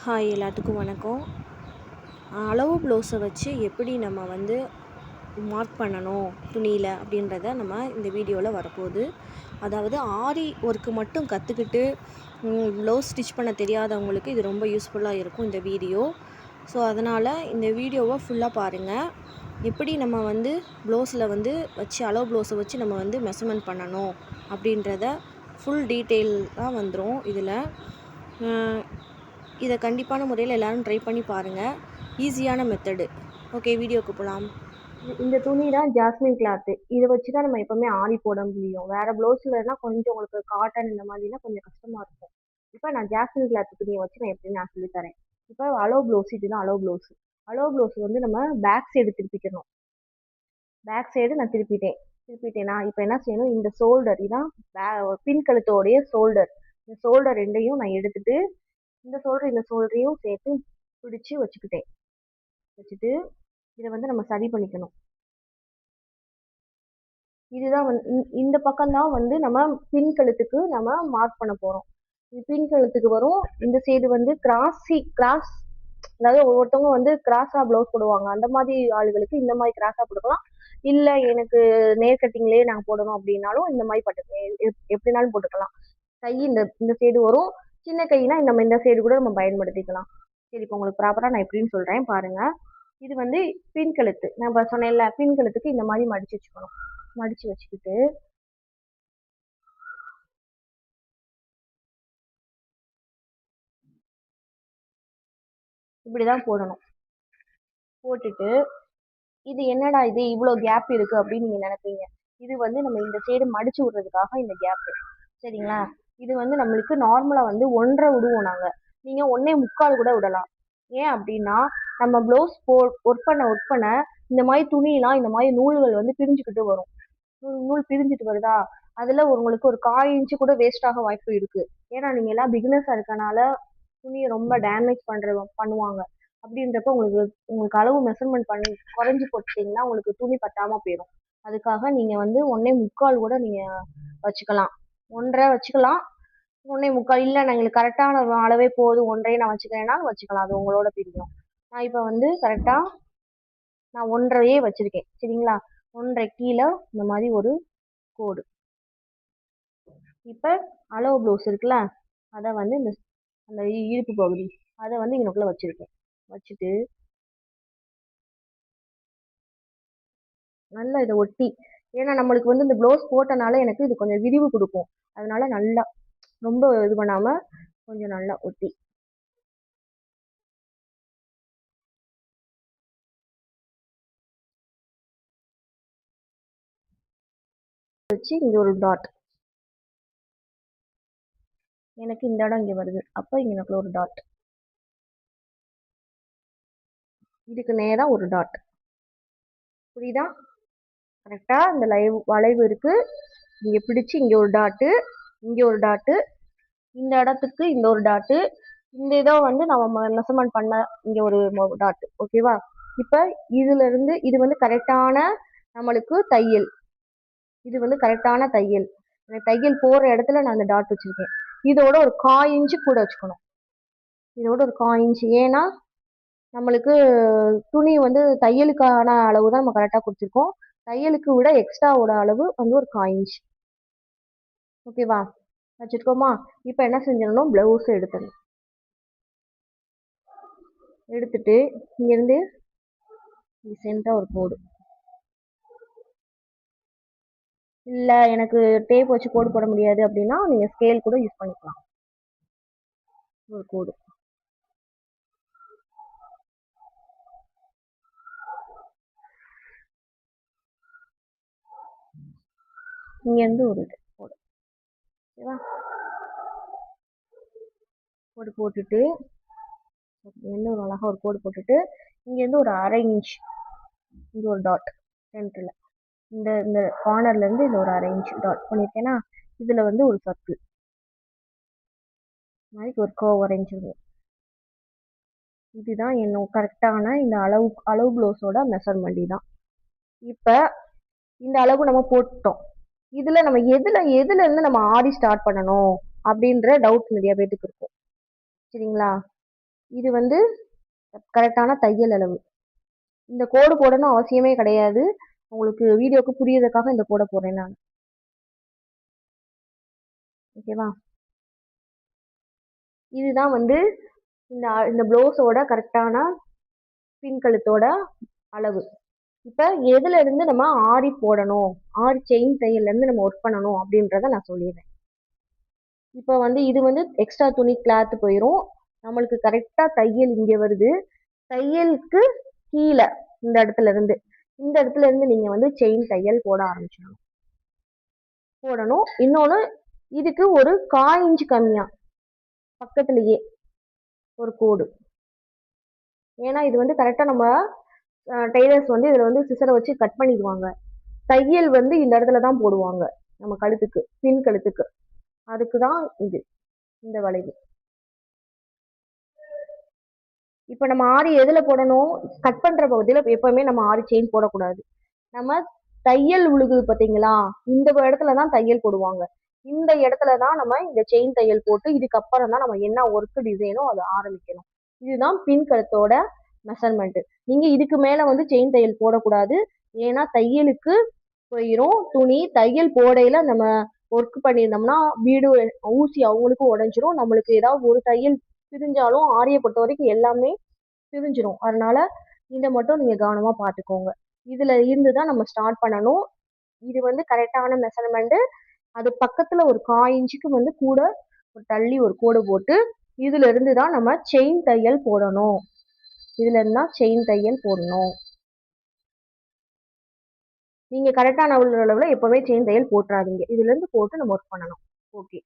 Hi எல்லாத்துக்கும் வணக்கம். அளவு ப்ளவுஸை வச்சு எப்படி நம்ம வந்து மார்க் பண்ணணும் துணியில் அப்படின்றத நம்ம இந்த வீடியோவில் வரப்போகுது. அதாவது ஆரி ஒர்க்கு மட்டும் கற்றுக்கிட்டு ப்ளவுஸ் ஸ்டிச் பண்ண தெரியாதவங்களுக்கு இது ரொம்ப யூஸ்ஃபுல்லாக இருக்கும் இந்த வீடியோ. ஸோ அதனால் இந்த வீடியோவை ஃபுல்லாக பாருங்கள். எப்படி நம்ம வந்து ப்ளவுஸில் வந்து வச்சு அளவு ப்ளவுஸை வச்சு நம்ம வந்து மெஷர்மெண்ட் பண்ணணும் அப்படின்றத ஃபுல் டீட்டெயிலாக வந்துடும் இதில். இதை கண்டிப்பான முறையில் எல்லோரும் ட்ரை பண்ணி பாருங்கள். ஈஸியான மெத்தடு. ஓகே, வீடியோக்கு போகலாம். இந்த துணி தான் ஜாஸ்மின் கிளாத்து. இதை வச்சு தான் நம்ம எப்போவுமே ஆரி போட முடியும். வேறு ப்ளவுஸ்லனா கொஞ்சம் உங்களுக்கு காட்டன் இந்த மாதிரிலாம் கொஞ்சம் கஷ்டமாக இருக்கும். இப்போ நான் ஜாஸ்மின் கிளாத் துணியை வச்சு நான் எப்படி நான் சொல்லித்தரேன். இப்போ அளவு ப்ளவுஸ், இதுதான் அளவு ப்ளவுஸ். அளவு ப்ளவுஸ் வந்து நம்ம பேக் சைடு திருப்பிக்கணும். பேக் சைடு நான் திருப்பிட்டேனா இப்போ என்ன செய்யணும், இந்த ஷோல்டர் இதான் பின் கழுத்தோடைய ஷோல்டர். இந்த ஷோல்டர் ரெண்டையும் நான் எடுத்துட்டு இந்த ஷோல்டரையும் சேர்த்து பிடிச்சி வச்சுட்டு இதை வந்து நம்ம சரி பண்ணிக்கணும். இதுதான் இந்த பக்கம்தான் வந்து நம்ம பின் கழுத்துக்கு நம்ம மார்க் பண்ண போறோம். பின் கழுத்துக்கு வரும். இந்த சைடு வந்து கிராஸ், அதாவது ஒவ்வொருத்தவங்க வந்து கிராஸா பிளவுஸ் போடுவாங்க. அந்த மாதிரி ஆளுகளுக்கு இந்த மாதிரி கிராஸா போட்டுக்கலாம். இல்ல எனக்கு நேர் கட்டிங்லயே நாங்க போடணும் அப்படின்னாலும் இந்த மாதிரி எப்படினாலும் போட்டுக்கலாம். கை இந்த சைடு வரும். சின்ன கைனா நம்ம இந்த சைடு கூட நம்ம பயன்படுத்திக்கலாம். சரி, இப்போ உங்களுக்கு ப்ராப்பரா நான் எப்படின்னு சொல்றேன் பாருங்க. இது வந்து பின் கழுத்து. நான் சொன்னேன்ல, பின் கழுத்துக்கு இந்த மாதிரி மடிச்சு வச்சுக்கணும். மடிச்சு வச்சுக்கிட்டு இப்படிதான் போடணும். போட்டுட்டு இது என்னடா இது இவ்வளவு கேப் இருக்கு அப்படின்னு நீங்க நினைப்பீங்க. இது வந்து நம்ம இந்த சைடு மடிச்சு விடுறதுக்காக இந்த கேப். சரிங்களா? இது வந்து நம்மளுக்கு நார்மலா வந்து 1.5 விடுவோம் நாங்க. நீங்க 1.25 கூட விடலாம். ஏன் அப்படின்னா நம்ம பிளவுஸ் ஒர்க் பண்ண இந்த மாதிரி துணியெல்லாம் இந்த மாதிரி நூல்கள் வந்து பிரிஞ்சுக்கிட்டு வரும். நூல் பிரிஞ்சுட்டு வருதா, அதுல உங்களுக்கு ஒரு 1/4 இன்ச்சு கூட வேஸ்ட் ஆக வாய்ப்பு இருக்கு. ஏன்னா நீங்க எல்லாம் பிகினர்ஸா இருக்கனால துணியை ரொம்ப டேமேஜ் பண்ணுவாங்க. அப்படின்றப்ப உங்களுக்கு அளவு மெஷர்மெண்ட் பண்ணி குறைஞ்சு போட்டீங்கன்னா உங்களுக்கு துணி பத்தாம போயிடும். அதுக்காக நீங்க வந்து 1.25 கூட நீங்க வச்சுக்கலாம். 1.5 வச்சுக்கலாம். 1.25 இல்லை, நான் எங்களுக்கு கரெக்டான அளவே போதும் 1.5 நான் வச்சுக்கிறேன்னாலும் வச்சுக்கலாம். அது உங்களோட பிரியும். நான் இப்போ வந்து கரெக்டா நான் 1.5 வச்சிருக்கேன். சரிங்களா? 1.5 கீழே இந்த மாதிரி ஒரு கோடு. இப்ப அளவு ப்ளவுஸ் இருக்குல்ல, அதை வந்து அந்த இடுப்பு பகுதி அதை வந்து இங்கனுக்குள்ள வச்சிருக்கேன். வச்சுட்டு நல்லா இதை ஒட்டி, ஏன்னா நம்மளுக்கு வந்து இந்த ப்ளவுஸ் போட்டனால எனக்கு இது கொஞ்சம் விரிவு கொடுக்கும். அதனால நல்லா ரொம்ப இது பண்ணாம கொஞ்சம் நல்லா ஒட்டி வச்சு இங்க ஒரு டாட். எனக்கு இந்த இடம் இங்க வருது, அப்ப இங்க ஒரு டாட். இதுக்கு நேரா ஒரு டாட். புரியுதா? கரெக்டா இந்த வளைவு இருக்கு. இங்க பிடிச்சு இங்க ஒரு டாட்டு, இங்க ஒரு டாட்டு, இந்த இடத்துக்கு இந்த ஒரு டாட்டு, இந்த இதை வந்து நம்ம மெஷர்மெண்ட் பண்ண இங்க ஒரு டாட். ஓகேவா? இப்ப இதுல இருந்து இது வந்து கரெக்டான நம்மளுக்கு தையல். இது வந்து கரெக்டான தையல். தையல் போற இடத்துல நான் அந்த டாட் வச்சிருக்கேன். இதோட ஒரு 1/4 இன்ச்சு கூட வச்சுக்கணும். இதோட ஒரு 1/4 இன்ச்சு. ஏன்னா நம்மளுக்கு துணி வந்து தையலுக்கான அளவு தான் நம்ம கரெக்டா கொடுத்துருக்கோம். தையலுக்கு விட எக்ஸ்ட்ராவோட அளவு வந்து ஒரு 1/4 இன்ச். ஓகேவா? வச்சுருக்கோமா? இப்ப என்ன செஞ்சிடணும், பிளவுஸ் எடுத்துடணும். எடுத்துட்டு இங்கிருந்து சென்டரா ஒரு கோடு. இல்ல எனக்கு டேப் வச்சு கோடு போட முடியாது அப்படின்னா நீங்க ஸ்கேல் கூட யூஸ் பண்ணிக்கலாம். ஒரு கோடு. இங்க இருந்து ஒரு கோடு. ஓகேவா? கோடு போட்டுட்டு என்ன ஒரு அழகா ஒரு கோடு போட்டுட்டு இங்க இருந்து ஒரு 1/2 இன்ச் இங்க ஒரு டாட் சென்டர்ல. இந்த கார்னர்ல இருந்து இந்த ஒரு 1/2 இன்ச் டாட் பண்ணிருக்கேன்னா இதுல வந்து ஒரு சர்க்கிள் மாதிரி ஒரு கர்வ் வரைஞ்சிருக்கும். இதுதான் என்னோட கரெக்டான இந்த அளவு ப்ளவுஸோட மெஷர்மெண்ட் தான். இப்ப இந்த அளவு நம்ம போட்டோம். இதுல நம்ம எதுல இருந்து நம்ம ஆரி ஸ்டார்ட் பண்ணணும் அப்படின்ற டவுட் நிறைய பேருக்கு இருக்கும். சரிங்களா? இது வந்து கரெக்டான தையல் அளவு. இந்த கோடு போடணும் அவசியமே கிடையாது. உங்களுக்கு வீடியோக்கு புரியறதுக்காக இந்த கோடை போடுறேன் நான். ஓகேவா? இதுதான் வந்து இந்த இந்த ப்ளவுஸோட கரெக்டான பின் கழுத்தோட அளவு. இப்ப எதுல இருந்து நம்ம ஆரி போடணும், ஆரி செயின் தையல்ல இருந்து நம்ம ஒர்க் பண்ணணும் அப்படின்றத நான் சொல்லிடுறேன். இப்ப வந்து இது வந்து எக்ஸ்ட்ரா துணி கிளாத் போயிரும். நம்மளுக்கு கரெக்டா தையல் இங்க வருது. தையலுக்கு கீழே இந்த இடத்துல இருந்து நீங்க வந்து செயின் தையல் போட ஆரம்பிச்சிடணும். போடணும். இன்னொன்னு, இதுக்கு ஒரு 1/4 இன்ச் கம்மியா பக்கத்திலேயே ஒரு கோடு. ஏன்னா இது வந்து கரெக்டா நம்ம டெய்லர்ஸ் வந்து இதுல வந்து சிசரை வச்சு கட் பண்ணிக்குவாங்க. தையல் வந்து இந்த இடத்துல தான் போடுவாங்க, நம்ம கழுத்துக்கு, பின் கழுத்துக்கு. அதுக்குதான் இது, இந்த வளைவு. இப்ப நம்ம ஆரி எதுல போடணும்? கட் பண்ற பகுதியில எப்பவுமே நம்ம ஆரி செயின் போடக்கூடாது. நம்ம தையல் உழுகுது பாத்தீங்களா, இந்த இடத்துலதான் தையல் போடுவாங்க. இந்த இடத்துலதான் நம்ம இந்த செயின் தையல் போட்டு இதுக்கப்புறம் தான் நம்ம என்ன ஒர்க் டிசைனோ அதை ஆரம்பிக்கணும். இதுதான் பின் கழுத்தோட மெஷர்மெண்ட். நீங்க இதுக்கு மேல வந்து செயின் தையல் போடக்கூடாது. ஏன்னா தையலுக்கு போயிரும் துணி. தையல் போடையில நம்ம ஒர்க் பண்ணியிருந்தோம்னா வீடு ஊசி அவங்களுக்கும் உடைஞ்சிரும். நம்மளுக்கு ஏதாவது ஒரு தையல் பிரிஞ்சாலும் ஆரிய பொறுத்த வரைக்கும் எல்லாமே பிரிஞ்சிரும். அதனால இதை மட்டும் நீங்க கவனமா பாத்துக்கோங்க. இதுல இருந்துதான் நம்ம ஸ்டார்ட் பண்ணணும். இது வந்து கரெக்டான மெஷர்மெண்ட். அது பக்கத்துல ஒரு 1/4 இன்ச்சுக்கு வந்து கூட தள்ளி ஒரு கோடு போட்டு இதுல இருந்து தான் நம்ம செயின் தையல் போடணும். இதுல இருந்தா செயின் தையல் போடணும். நீங்க கரெக்டான அளவுல எப்பவுமே செயின் தையல் போட்டுறாதீங்க. இதுல இருந்து போட்டு நம்ம ஒர்க் பண்ணணும். ஓகே.